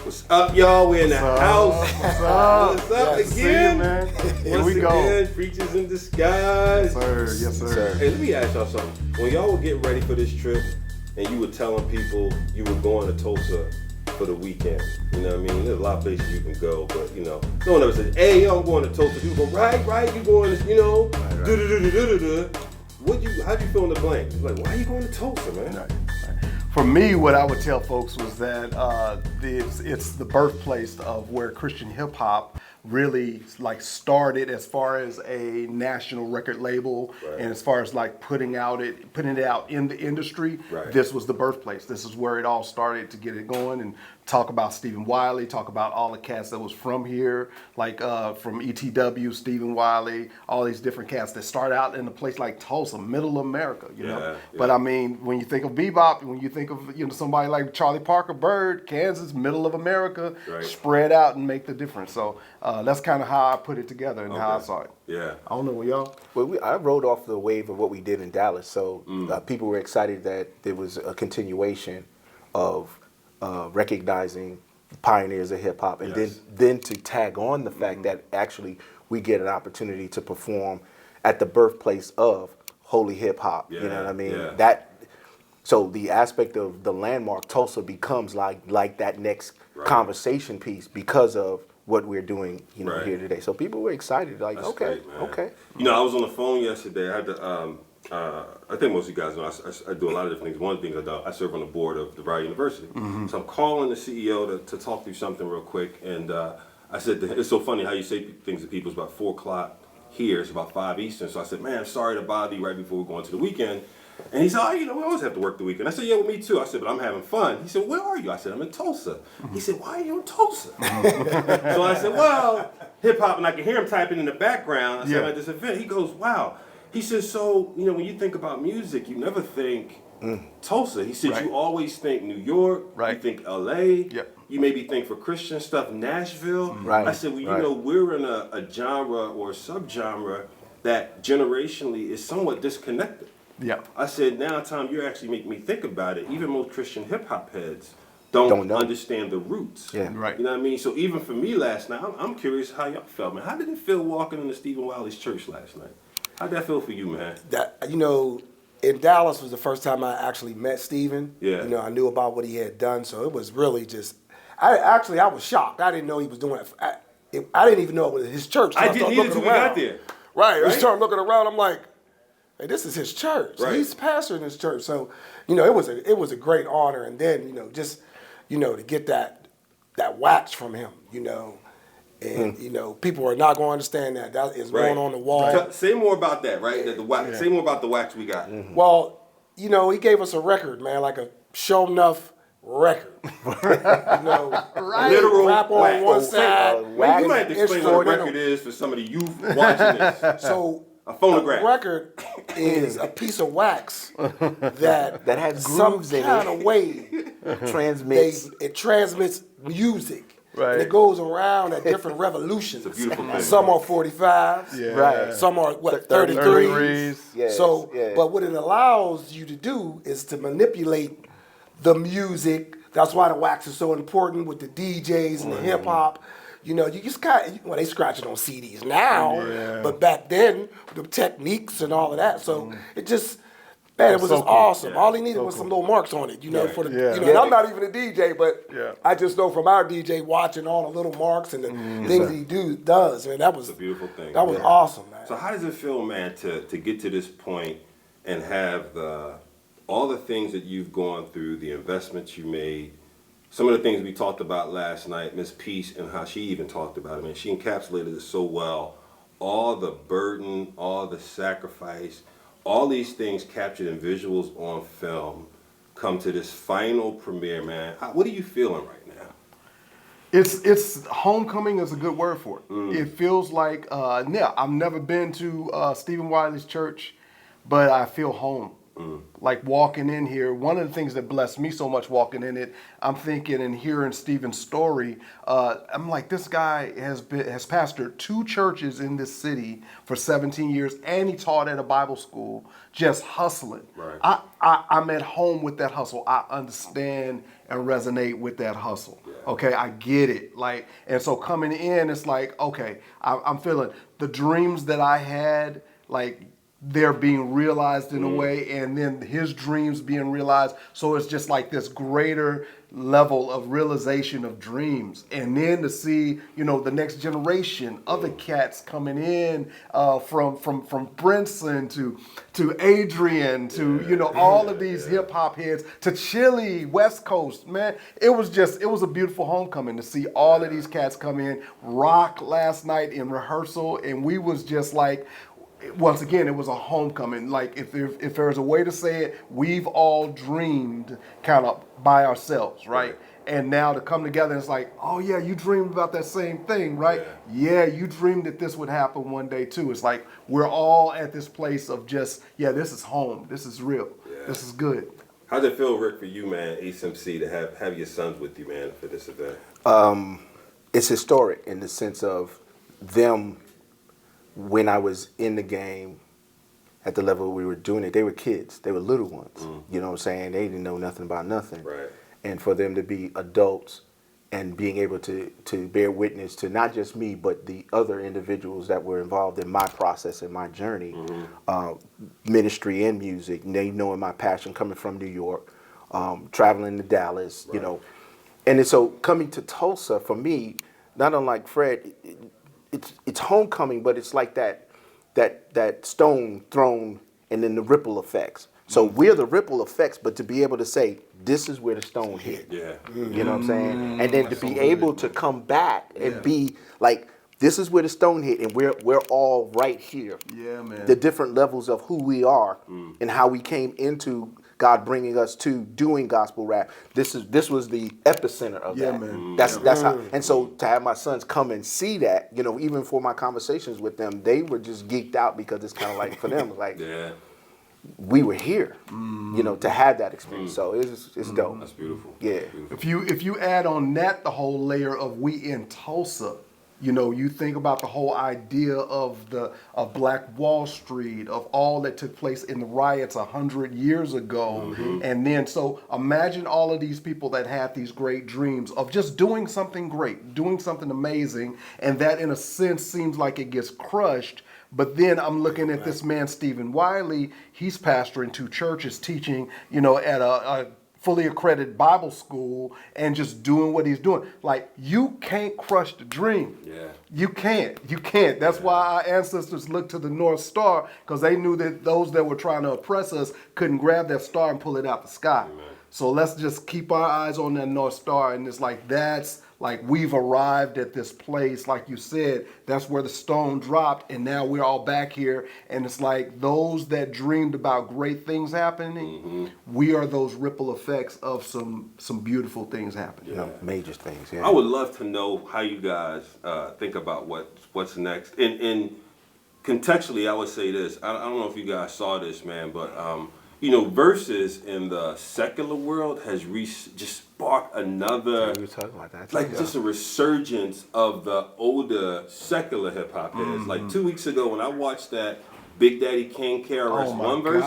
What's up, y'all? We're in the house. What's up? What's up Yes, again? man. Here Once we go. again, Preachers in Disguise. Yes, sir. Hey, let me ask y'all something. When y'all were getting ready for this trip and you were telling people you were going to Tulsa for the weekend, you know what I mean? There's a lot of places you can go, but you know, no one ever says, hey, yo, I'm going to Tulsa. People go, right, you going to, you know, how'd you fill in the blank? Like, why are you going to Tulsa, man? Right. For me, what I would tell folks was that it's the birthplace of where Christian hip hop really like started as far as a national record label, right. and as far as like putting it out in the industry. Right. This was the birthplace. This is where it all started to get it going. And talk about Stephen Wiley, talk about all the cats that was from here, like from ETW, Stephen Wiley, all these different cats that start out in a place like Tulsa, middle of America, you know. Yeah. But I mean, when you think of bebop, when you think of somebody like Charlie Parker, Bird, Kansas, middle of America, right. spread out and make the difference. So that's kind of how I put it together and how I saw it. Yeah. I don't know, y'all. Well, I rode off the wave of what we did in Dallas, so people were excited that there was a continuation of recognizing pioneers of hip hop, and Yes. then to tag on the fact that actually we get an opportunity to perform at the birthplace of holy hip hop. Yeah, you know what I mean? yeah. So the aspect of the landmark Tulsa becomes like that next Right. conversation piece because of what we're doing, Right. here today. So people were excited, like, That's okay, great, man. okay. You know, I was on the phone yesterday. I had to, I think most of you guys know, I do a lot of different things. One of the things I do, I serve on the board of DeVry University. Mm-hmm. So I'm calling the CEO to talk through something real quick. And I said, it's so funny how you say things to people. It's about 4 o'clock here. It's about 5 Eastern. So I said, man, sorry to bother you right before we're going to the weekend. And he said, oh, you know, we always have to work the weekend. I said, yeah, well, me too. I said, but I'm having fun. He said, where are you? I said, I'm in Tulsa. He said, why are you in Tulsa? So I said, well, hip hop, and I can hear him typing in the background. I said, I'm at this event. He goes, wow. He says, so, you know, when you think about music, you never think Tulsa. He said, Right. you always think New York, Right. you think LA, Yep. you maybe think for Christian stuff, Nashville. Right. I said, well, you Right. know, we're in a genre or a subgenre that generationally is somewhat disconnected. Yeah. I said, now, Tom, you're actually making me think about it. Even most Christian hip hop heads don't know. understand the roots. Yeah. Right. You know what I mean? So even for me last night, I'm curious how y'all felt, man. How did it feel walking into Stephen Wiley's church last night? How'd that feel for you, man? That, you know, in Dallas was the first time I actually met Stephen. Yeah. You know, I knew about what he had done, so it was really just. I was shocked. I didn't know he was doing it. I didn't even know it was his church. So I didn't started either looking until we got around. there. Right. I Right? started looking around. I'm like, hey, this is his church. Right. He's pastoring his church. So, you know, it was a great honor. And then, you know, just, you know, to get that wax from him, you know. And, you know, people are not going to understand that. That is Right. going on the wall. Say more about that, right? That the wax. Yeah. Say more about the wax we got. Well, you know, he gave us a record, man, like a show enough record. You know, Literal rap on wax. one side. Well, you might have to explain what a instrumental. record is for some of the youth watching this. So A phonograph. a record is a piece of wax that has some grooves in kind it. of way Transmits. it transmits music. Right. And it goes around at different revolutions. It's a beautiful thing. Some are 45s. Yeah. Right. Some are what 33s. 33s. Yes, So, yes. but what it allows you to do is to manipulate the music. That's why the wax is so important with the DJs and the hip hop. You know, you just kind of, well, they scratch it on CDs now, Yeah. but back then, the techniques and all of that. So it just, man, it was So just cool. awesome. Yeah. All he needed So was cool. some little marks on it, you know, for the, Yeah. you know, and I'm not even a DJ, but Yeah. I just know from our DJ watching all the little marks and the things he does, man, that was It's a beautiful thing. That was Yeah. awesome, man. So how does it feel, man, to get to this point and have all the things that you've gone through, the investments you made, some of the things we talked about last night, Miss Peace, and how she even talked about it, man. She encapsulated it so well. All the burden, all the sacrifice, all these things captured in visuals on film come to this final premiere, man. What are you feeling right now? It's homecoming is a good word for it. It feels like I've never been to Stephen Wiley's church, but I feel home. Like walking in here, one of the things that blessed me so much walking in it, I'm thinking and hearing Stephen's story, I'm like, this guy has pastored 2 churches in this city for 17 years, and he taught at a Bible school, just hustling. Right. I'm at home with that hustle. I understand and resonate with that hustle. Okay, I get it. Like, and so coming in, it's like, okay, I'm feeling the dreams that I had, like they're being realized in a way, and then his dreams being realized. So it's just like this greater level of realization of dreams, and then to see, the next generation, other cats coming in, from Brinson to Adrian to all of these hip hop heads to Chile, West Coast, man. It was a beautiful homecoming to see all of these cats come in, rock last night in rehearsal, and we was just like, once again, it was a homecoming. Like, if there's a way to say it, we've all dreamed kind of by ourselves, right? And now to come together, it's like, oh yeah, you dreamed about that same thing, right? Yeah, you dreamed that this would happen one day too. It's like we're all at this place of just, yeah, this is home. This is real. Yeah. This is good. How'd it feel, Rick, for you, man, Ace MC, to have your sons with you, man, for this event? It's historic in the sense of them. When I was in the game, at the level we were doing it, they were kids. They were little ones. You know what I'm saying? They didn't know nothing about nothing. Right. And for them to be adults and being able to bear witness to not just me, but the other individuals that were involved in my process and my journey, ministry and music, and they knowing my passion coming from New York, traveling to Dallas, And then so coming to Tulsa, for me, not unlike Fred, it's homecoming, but it's like that stone thrown and then the ripple effects. So we're the ripple effects, but to be able to say, this is where the stone hit. Yeah. You know what I'm saying? And then to be able to come back and be like, this is where the stone hit, and we're all right here. Yeah, man. The different levels of who we are and how we came into God bringing us to doing gospel rap. This was the epicenter of that. Man. That's how. And so to have my sons come and see that, even for my conversations with them, they were just geeked out because it's kind of like for them, like we were here, to have that experience. So it's dope. That's beautiful. Yeah. That's beautiful. If you add on that the whole layer of we in Tulsa, you think about the whole idea of Black Wall Street, of all that took place in the riots 100 years ago. And then, so imagine all of these people that had these great dreams of just doing something great, doing something amazing, and that in a sense seems like it gets crushed. But then I'm looking at this man, Stephen Wiley. He's pastoring 2 churches, teaching, at a fully accredited Bible school, and just doing what he's doing. Like, you can't crush the dream. Yeah. You can't. That's why our ancestors looked to the North Star, because they knew that those that were trying to oppress us couldn't grab that star and pull it out the sky. Amen. So let's just keep our eyes on that North Star, and it's like, that's like we've arrived at this place, like you said, that's where the stone dropped, and now we're all back here, and it's like those that dreamed about great things happening, we are those ripple effects of some beautiful things happening. Major things. Yeah. I would love to know how you guys think about what's next. And contextually, I would say this. I don't know if you guys saw this, man, but Versus in the secular world has just sparked another, we were talking about that. just a resurgence of the older secular hip hop heads. Like 2 weeks ago when I watched that Big Daddy Kane KRS-One versus,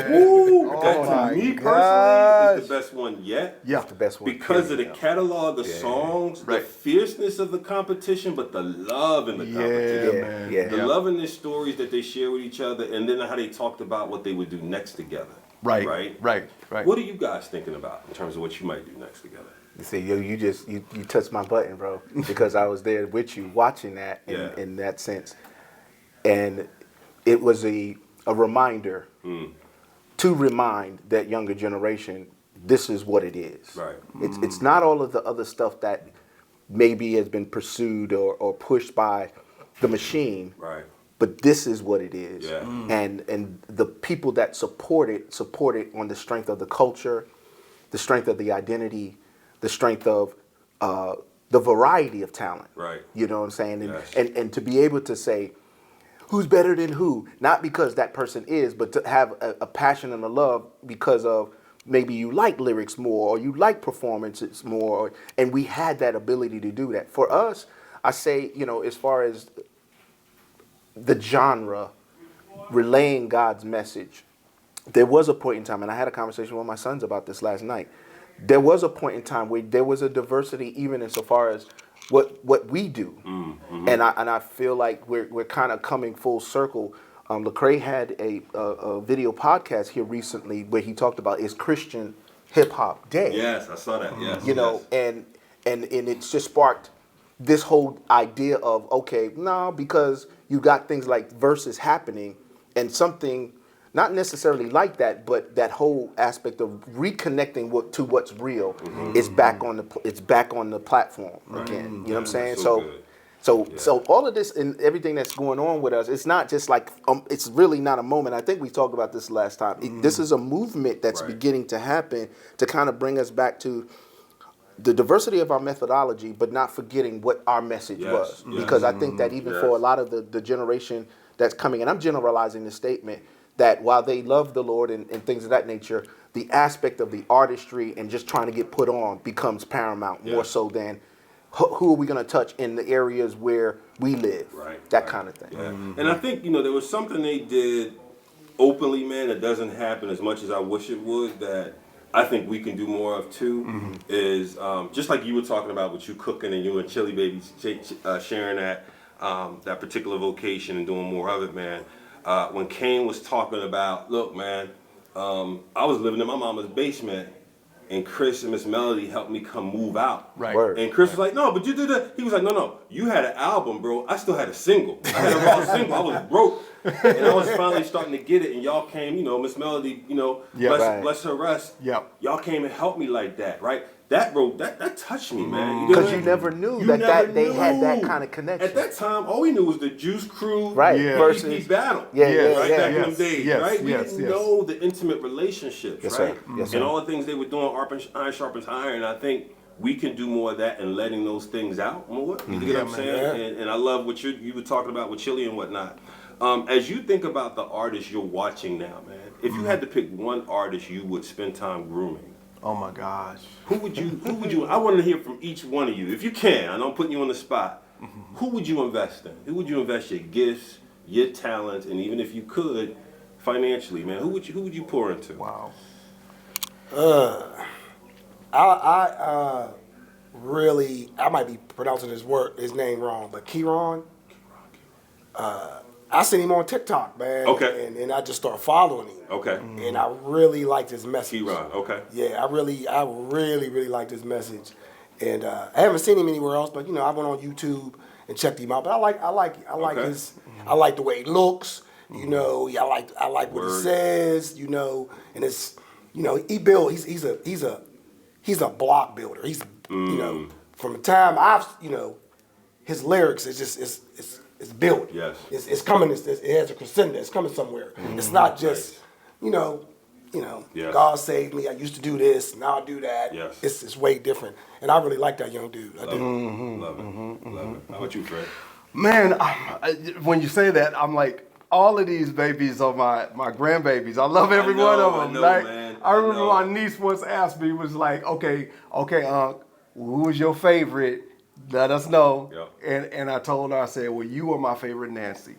woo, that to me personally is the best one yet. Yeah, the best one. Because of the catalog of songs, the fierceness of the competition, but the love in the competition. Man. The love in the stories that they share with each other, and then how they talked about what they would do next together. Right. What are you guys thinking about in terms of what you might do next together? You see, you touched my button, bro, because I was there with you watching that in that sense. And it was a reminder to remind that younger generation, this is what it is. Right. It's not all of the other stuff that maybe has been pursued or pushed by the machine. Right. But this is what it is. Yeah. And the people that support it on the strength of the culture, the strength of the identity, the strength of the variety of talent. Right. You know what I'm saying? Yes. And to be able to say, who's better than who? Not because that person is, but to have a passion and a love because of maybe you like lyrics more or you like performances more. And we had that ability to do that. For us, I say, as far as the genre, relaying God's message, there was a point in time, and I had a conversation with my sons about this last night, there was a point in time where there was a diversity even insofar as what we do, and I feel like we're kind of coming full circle. Lecrae had a video podcast here recently where he talked about is Christian hip hop dead? Yes, I saw that. Yes, You know, and it's just sparked this whole idea of okay, no, because you got things like verses happening and something not necessarily like that, but that whole aspect of reconnecting to what's real is back on the platform again. You know what I'm saying? That's So. good. So all of this and everything that's going on with us, it's not just like it's really not a moment. I think we talked about this last time. This is a movement that's beginning to happen to kind of bring us back to the diversity of our methodology, but not forgetting what our message was. Because I think that even for a lot of the generation that's coming, and I'm generalizing this statement, that while they love the Lord and things of that nature, the aspect of the artistry and just trying to get put on becomes paramount more so than who are we going to touch in the areas where we live, that kind of thing. Yeah. And I think, there was something they did openly, man, that doesn't happen as much as I wish it would, that I think we can do more of too, is just like you were talking about with you cooking and you and Chili Babies sharing that particular vocation and doing more of it, man. When Kane was talking about, look, man, I was living in my mama's basement, and Chris and Miss Melody helped me move out. Right. Word. And Chris was like, no, but you did that. He was like, no, you had an album, bro. I still had a single. I had a raw single. I was broke. And I was finally starting to get it. And y'all came, Miss Melody, bless her rest. Yep. Y'all came and helped me like that, right? That, bro, that touched me, man. Because you never knew they had that kind of connection. At that time, all we knew was the Juice Crew versus EP battle. Yeah, Right back in them days, yes, right? We yes, didn't know the intimate relationships, Yes, right? sir. Yes, And sir. all the things they were doing, iron sharpens iron. And I think we can do more of that and letting those things out more. You get what I'm saying? And I love what you were talking about with Chili and whatnot. As you think about the artists you're watching now, man, if you had to pick one artist you would spend time grooming, Oh my gosh. who would you? I want to hear from each one of you, if you can. I know I'm putting you on the spot. Who would you invest in? Who would you invest your gifts, your talents, and even if you could, financially, man? Who would you pour into? Wow. I might be pronouncing his name wrong, but Kieran. I seen him on TikTok, man. Okay. And I just started following him. Okay. And I really liked his message. Kieran, okay. Yeah, I really liked his message. And I haven't seen him anywhere else, but I went on YouTube and checked him out. But I like Okay. I like the way he looks. I like what he Word. says. And it's he built. He's a block builder. He's from the time his lyrics is just it's built. Yes. It's coming. It has a crescendo. It's coming somewhere. It's not just Yes. God saved me. I used to do this. Now I do that. Yes. It's way different. And I really like that young dude. I do. Love it. How about you, Fred? Man, when you say that, I'm like, all of these babies are my grandbabies. I love every one of them. I know, like, man. I remember know. my niece once asked me, was like, okay, who was your favorite? Let us know. Yep. And I told her, I said, well, you are my favorite Nancy.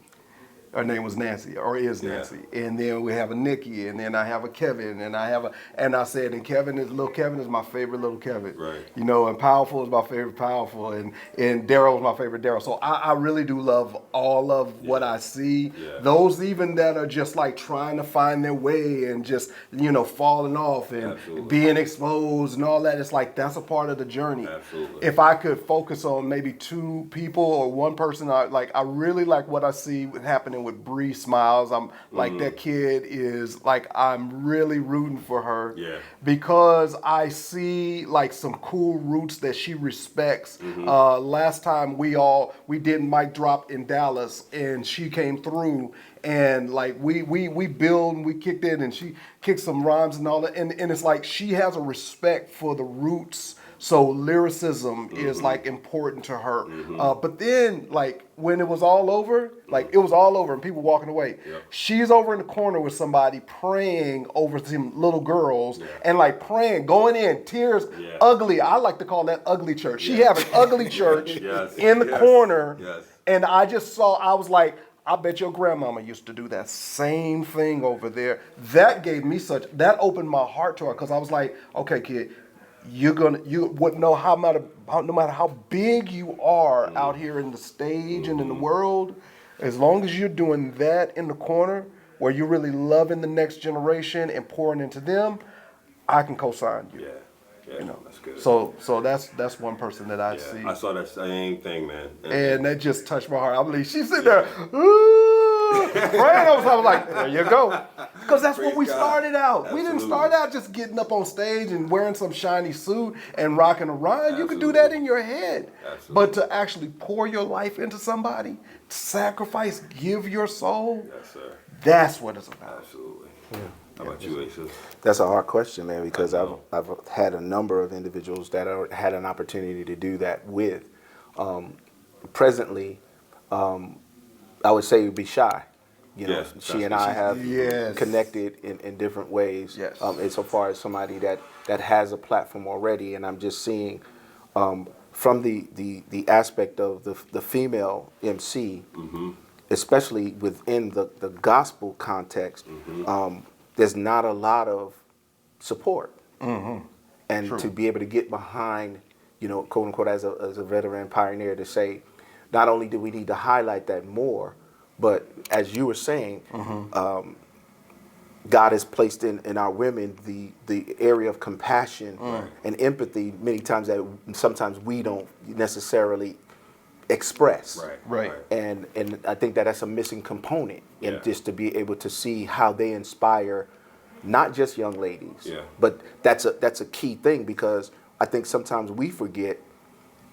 Her name was Nancy, or is Nancy. And then we have a Nikki, and then I have a Kevin, and I said, and little Kevin is my favorite little Kevin. Right. And Powerful is my favorite Powerful, and Daryl is my favorite Daryl. So I really do love all of what I see. Yeah. Those even that are just like trying to find their way and just, falling off and Absolutely. being exposed and all that. It's like, that's a part of the journey. Absolutely. If I could focus on maybe two people or one person, I really like what I see happening with Bree Smiles. I'm like, that kid is like, I'm really rooting for her. Yeah. Because I see like some cool roots that she respects. Last time we did Mic Drop in Dallas, and she came through, and like we build and we kicked it, and she kicked some rhymes and all that, and it's like she has a respect for the roots. So lyricism is like important to her. But then like when it was all over, and people walking away, she's over in the corner with somebody praying over some little girls and like praying, going in, tears, ugly. I like to call that ugly church. She have an ugly church in the corner. And I was like, I bet your grandmama used to do that same thing over there. That gave me that opened my heart to her, because I was like, okay, kid, you wouldn't know no matter how big you are out here in the stage and in the world, as long as you're doing that in the corner where you're really loving the next generation and pouring into them, I can co-sign you. Yeah, that's good. So that's one person that I see. I saw that same thing, man. And that just touched my heart. I believe she's sitting there, ooh, praying. I was like, there you go. Because that's what we started out. Absolutely. We didn't start out just getting up on stage and wearing some shiny suit and rocking a rhyme. You could do that in your head. Absolutely. But to actually pour your life into somebody, sacrifice, give your soul, Yes, sir. that's what it's about. Absolutely. How about you, Asa? That's a hard question, man, because I've had a number of individuals that had an opportunity to do that with. Presently, I would say you'd be shy. You know, Yes, she and I have Yes. connected in different ways. Yes. Insofar as somebody that has a platform already, and I'm just seeing from the aspect of the female MC, especially within the gospel context, there's not a lot of support. And True. to be able to get behind, you know, quote unquote, as a veteran pioneer, to say, not only do we need to highlight that more, but as you were saying, God has placed in our women the area of compassion and empathy many times that sometimes we don't necessarily express. Right. And I think that's a missing component in Yeah. just to be able to see how they inspire not just young ladies, Yeah. but that's a key thing, because I think sometimes we forget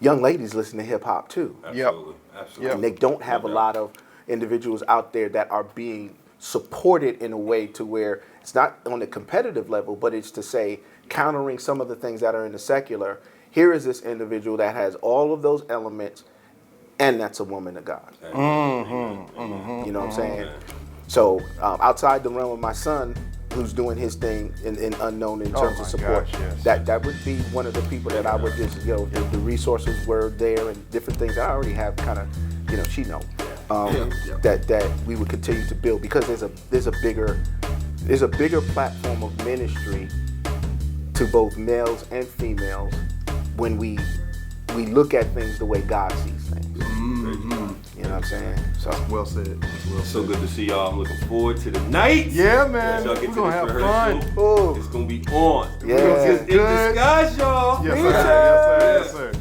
young ladies listen to hip hop too. Absolutely. Absolutely. And they don't have a lot of individuals out there that are being supported in a way to where it's not on a competitive level, but it's to say, countering some of the things that are in the secular, here is this individual that has all of those elements, and that's a woman of God. You know what I'm saying? So outside the realm of my son, who's doing his thing in unknown in terms of support, gosh, yes. that would be one of the people that I would just, you know, the resources were there and different things I already have kind of, you know, she know. That we would continue to build, because there's a bigger platform of ministry to both males and females when we look at things the way God sees things. You know what I'm saying? So Well said. So good to see y'all. I'm looking forward to the night. Yeah, man. Y'all get We're to gonna this have rehearsal. fun. Ooh. It's gonna be on. Yeah. It's in disguise, y'all. Yes, sir. Yes, sir. Yes, sir.